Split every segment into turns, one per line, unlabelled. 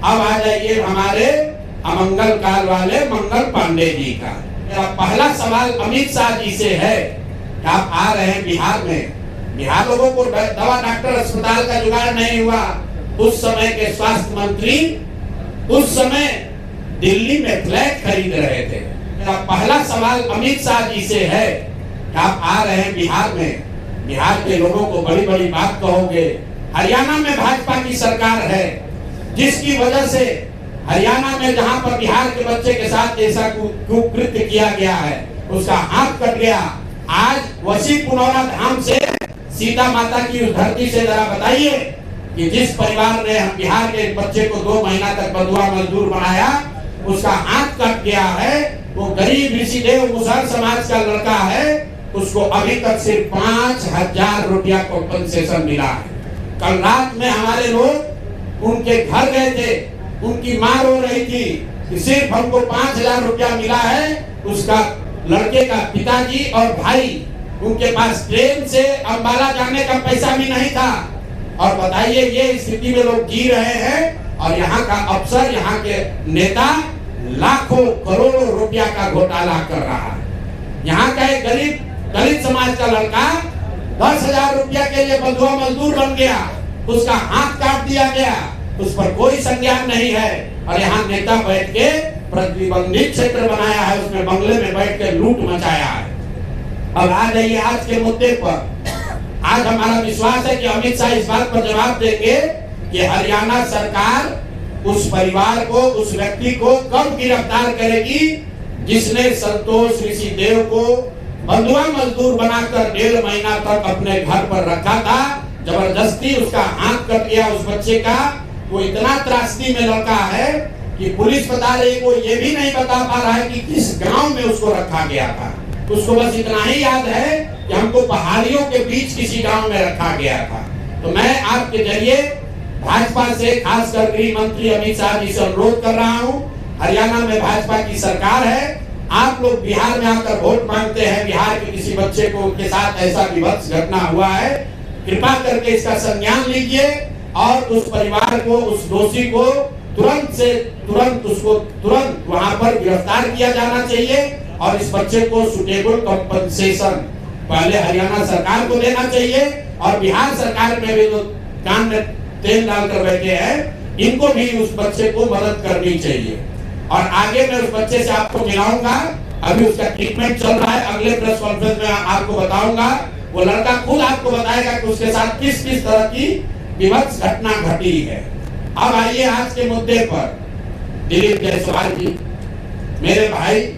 अब आ जाइए हमारे अमंगल काल वाले मंगल पांडे जी का। मेरा पहला सवाल अमित शाह जी से है कि आप आ रहे हैं बिहार में, बिहार लोगों को दवा डॉक्टर अस्पताल का जुगाड़ नहीं हुआ। उस समय के स्वास्थ्य मंत्री उस समय दिल्ली में फ्लैट खरीद रहे थे। मेरा पहला सवाल अमित शाह जी से है कि आप आ रहे हैं बिहार में, बिहार के लोगों को बड़ी बड़ी बात कहोगे। हरियाणा में भाजपा की सरकार है, जिसकी वजह से हरियाणा में जहां पर बिहार के बच्चे के साथ ऐसा कुकृत्य किया गया है, उसका हाथ कट गया। आज वसी पुनौरा धाम से सीता माता की उस धरती से जरा बताइए कि जिस परिवार ने बिहार के बच्चे को 2 महीना तक बंधुआ मजदूर बनाया, उसका हाथ कट गया है। वो गरीब ऋषिदेव मुसहर समाज का लड़का है, उसको अभी तक सिर्फ 5,000 रुपया कॉम्पनसेशन मिला है। कल रात में हमारे लोग उनके घर गए थे, उनकी माँ रो रही थी कि सिर्फ हमको 5,000 रुपया मिला है। उसका लड़के का पिताजी और भाई, उनके पास ट्रेन से अंबाला जाने का पैसा भी नहीं था। और बताइए ये स्थिति में लोग जी रहे हैं, और यहाँ का अफसर, यहाँ के नेता लाखों करोड़ों रुपया का घोटाला कर रहा है। यहाँ का एक गरीब दलित समाज का लड़का 10,000 रुपया के लिए बंधुआ मजदूर बन गया, उसका हाथ काट दिया गया, उस पर कोई संज्ञान नहीं है। और यहाँ नेता बैठ के प्रतिबंधित क्षेत्र बनाया है, उसमें बंगले में बैठ के लूट मचाया है। अब आ जाइए आज के मुद्दे पर। आज हमारा विश्वास है कि अमित शाह इस बात पर जवाब देंगे कि हरियाणा सरकार उस परिवार को, उस व्यक्ति को कब गिरफ्तार करेगी जिसने संतोष ऋषिदेव को बंधुआ मजदूर बनाकर 1.5 महीना तक अपने घर पर रखा था। जबरदस्ती उसका हाथ कट गया उस बच्चे का। वो इतना त्रासदी में लड़का है कि पुलिस बता रही, वो ये भी नहीं बता पा रहा है कि किस गांव में उसको रखा गया था। उसको बस इतना ही याद है कि हमको पहाड़ियों के बीच किसी गांव में रखा गया था। तो मैं आपके जरिए भाजपा से, खासकर गृह मंत्री अमित शाह जी से अनुरोध कर रहा हूं, हरियाणा में भाजपा की सरकार है, आप लोग बिहार में आकर वोट मांगते हैं, बिहार के किसी बच्चे को के साथ ऐसा विभत्स घटना हुआ है, कृपा करके इसका संज्ञान लीजिए और उस परिवार को, उस दोषी को तुरंत वहां पर गिरफ्तार किया जाना चाहिए। और इस बच्चे को सुटेबल कॉम्पनसेशन पहले हरियाणा सरकार को देना चाहिए, और बिहार सरकार में भी जो कान में तेल डालकर बैठे हैं, इनको भी उस बच्चे को मदद करनी चाहिए। और आगे मैं उस बच्चे से आपको मिलाऊंगा, अभी उसका ट्रीटमेंट चल रहा है, अगले प्रेस कॉन्फ्रेंस में आपको बताऊंगा। वो लड़का खुद आपको बताएगा कि उसके साथ किस किस तरह की विभत्स घटना घटी है। अब आइए आज के मुद्दे पर। दिलीप जायसवाल जी, मेरे भाई,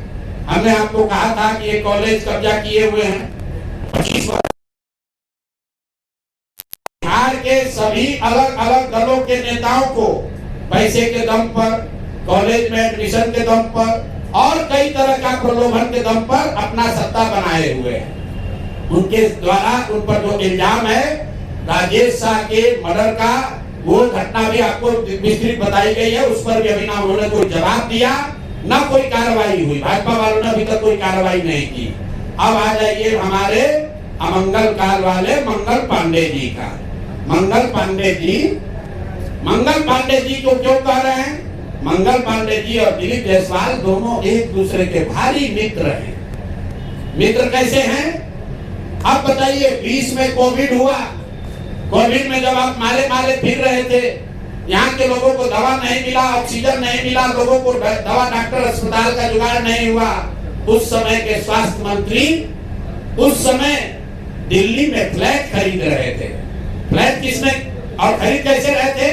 हमने आपको कहा था कि ये कॉलेज कब्जा किए हुए हैं 25 वर्ष। बिहार के सभी अलग अलग दलों के नेताओं को पैसे के दम पर, कॉलेज में एडमिशन के दम पर और कई तरह का प्रलोभन के दम पर अपना सत्ता बनाए हुए हैं। उनके द्वारा उन पर जो इल्जाम है राजेश शाह के मर्डर का, वो घटना भी आपको विस्तृत बताई गई है, उस पर भी अभी ना उन्होंने कोई जवाब दिया, ना कोई कार्रवाई हुई। भाजपा वालों ने अभी तक कोई कार्रवाई नहीं की। अब आ जाइए हमारे अमंगल काल वाले मंगल पांडे जी का। मंगल पांडे जी को क्यों कह रहे हैं? मंगल पांडे जी और दिलीप जायसवाल दोनों एक दूसरे के भारी मित्र हैं। मित्र कैसे हैं? अब बताइए, 20 में कोविड हुआ, कोविड में जब आप मारे फिर रहे थे, यहाँ के लोगों को दवा नहीं मिला, ऑक्सीजन नहीं मिला, लोगों को दवा डॉक्टर अस्पताल का जुगाड़ नहीं हुआ। उस समय के स्वास्थ्य मंत्री उस समय दिल्ली में फ्लैट खरीद रहे थे। फ्लैट किसने और खरीद कैसे रहे थे?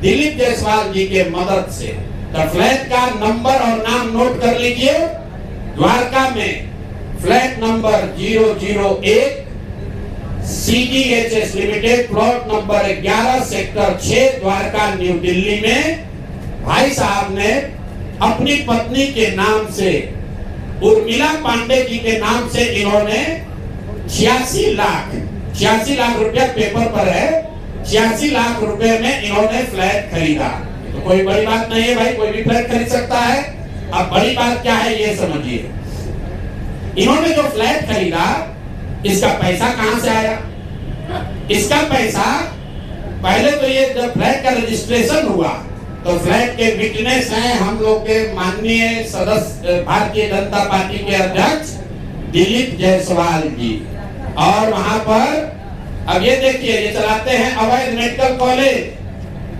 दिलीप जायसवाल जी के मदद से। तो फ्लैट का नंबर और नाम नोट कर लीजिए। द्वारका में flat number 001 CGHS limited, plot number 11 sector 6 Dwarka new Delhi में भाई साहब ने अपनी पत्नी के नाम से, उर्मिला पांडे जी के नाम से, इन्होंने 86 लाख रुपया पेपर पर है, 86 लाख रुपए में इन्होंने फ्लैट खरीदा। तो कोई बड़ी बात नहीं है भाई, कोई भी फ्लैट खरीद सकता है। अब बड़ी बात क्या है ये समझिए। इन्होंने जो फ्लैट खरीदा, इसका पैसा कहां से आया? इसका पैसा पहले तो ये जब फ्लैट का रजिस्ट्रेशन हुआ तो फ्लैट के विटनेस हैं हम लोग के माननीय सदस्य भारतीय जनता पार्टी के अध्यक्ष दिलीप जायसवाल जी। और वहां पर अब ये देखिए, ये चलाते हैं अवैध मेडिकल कॉलेज।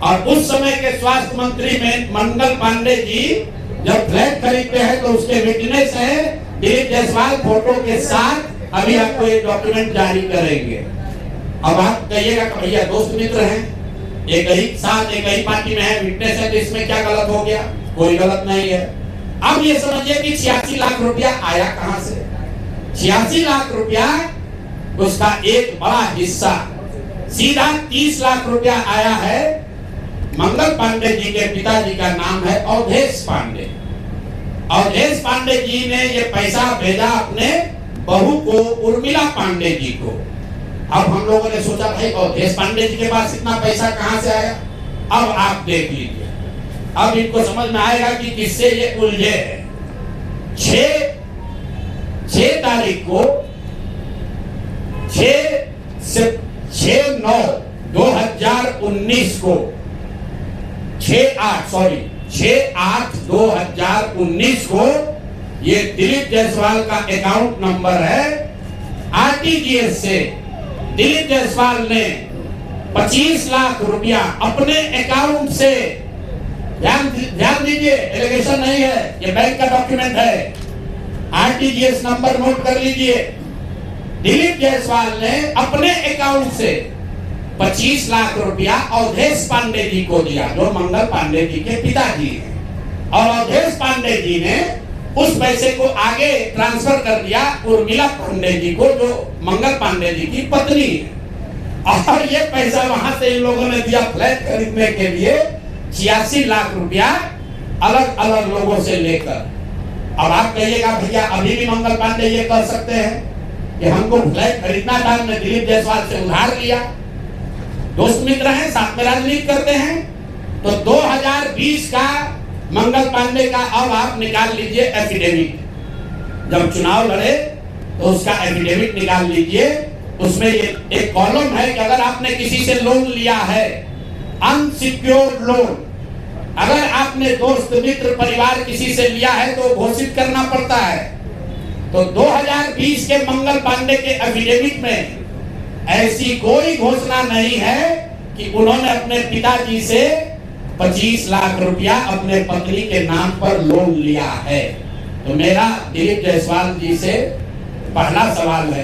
और उस समय के स्वास्थ्य मंत्री में मंगल पांडे जी जब फ्लैट खरीदते हैं तो उसके विटनेस है दिलीप जायसवाल फोटो के साथ। अभी आपको ये डॉक्यूमेंट जारी करेंगे। अब आप कहिएगा कि भैया दोस्त मित्र हैं, एक ही साथ एक ही पार्टी में है, विटनेस है, तो इसमें क्या गलत हो गया? कोई गलत नहीं है। अब ये समझिए कि 86 लाख रुपया आया कहां से? 86 लाख रुपया उसका एक बड़ा हिस्सा सीधा 30 लाख रुपया आया है। मंगल पांडे जी के पिताजी का नाम है अवधेश पांडे। अवधेश पांडे जी ने ये पैसा भेजा अपने बहू को उर्मिला पांडे जी को। अब हम लोगों ने सोचा भाई अवधेश पांडे जी के पास इतना पैसा कहां से आया? अब आप देख लीजिए, अब इनको समझ में आएगा कि किससे ये उलझे है। 6 तारीख को 6/9/2019 को 6/8/2019 को ये दिलीप जायसवाल का अकाउंट नंबर है। आरटीजीएस से दिलीप जायसवाल ने 25 लाख रुपया अपने अकाउंट से, ध्यान दीजिए, एलिगेशन नहीं है, ये बैंक का डॉक्यूमेंट है। आरटीजीएस नंबर नोट कर लीजिए। दिलीप जायसवाल ने अपने अकाउंट से 25 लाख रुपया अवधेश पांडे जी को दिया, जो मंगल पांडे जी के पिताजी हैं। और अवधेश पांडे जी ने उस पैसे को आगे ट्रांसफर कर दिया उर्मिला पांडे जी को, जो मंगल पांडे जी की पत्नी है। और ये पैसा वहां से इन लोगों ने दिया फ्लैट खरीदने के लिए 86 लाख रुपया अलग अलग लोगों से लेकर। अब आप कहिएगा भैया अभी भी मंगल पांडे ये कर सकते हैं कि हमको फ्लैट खरीदना था, हमने दिलीप जायसवाल से उधार लिया। दोस्त मित्र हैं, साथ में राजनीति करते हैं। तो 2020 का मंगल पांडे का अब आप निकाल लीजिए एफिडेविट। जब चुनाव लड़े तो उसका एफिडेविट निकाल लीजिए। उसमें ये एक कॉलम है कि अगर आपने किसी से लोन लिया है, अनसिक्योर्ड लोन, अगर आपने दोस्त मित्र परिवार किसी से लिया है तो घोषित करना पड़ता है। तो 2020 के मंगल पांडे के एफिडेविट में ऐसी कोई घोषणा नहीं है कि उन्होंने अपने पिताजी से 25 लाख रुपया अपने पत्नी के नाम पर लोन लिया है। तो मेरा दिलीप जायसवाल जी से पहला सवाल है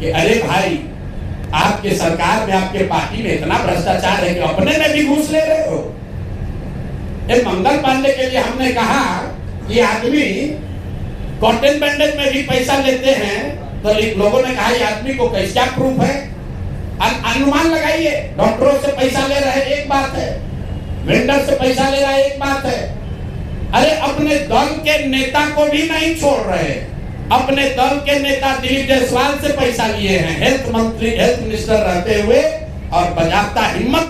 कि अरे भाई, आपके सरकार में, आपके पार्टी में इतना भ्रष्टाचार है कि अपने में भी घूस ले रहे हो। ये मंगल पांडे के लिए हमने कहा ये आदमी कॉटन बैंडेज में भी पैसा लेते हैं, तो लोगों ने कहा ये आदमी को क्या प्रूफ है? अनुमान लगाइए। डॉक्टरों से पैसा ले रहे एक बात है, वेंडर से पैसा ले रहा है एक बात है। अरे अपने दल के नेता को भी नहीं छोड़ रहे। अपने दल के नेता दिलीप जायसवाल से पैसा लिए हैं, हेल्थ मिनिस्टर रहते हुए, और बजाता हिम्मत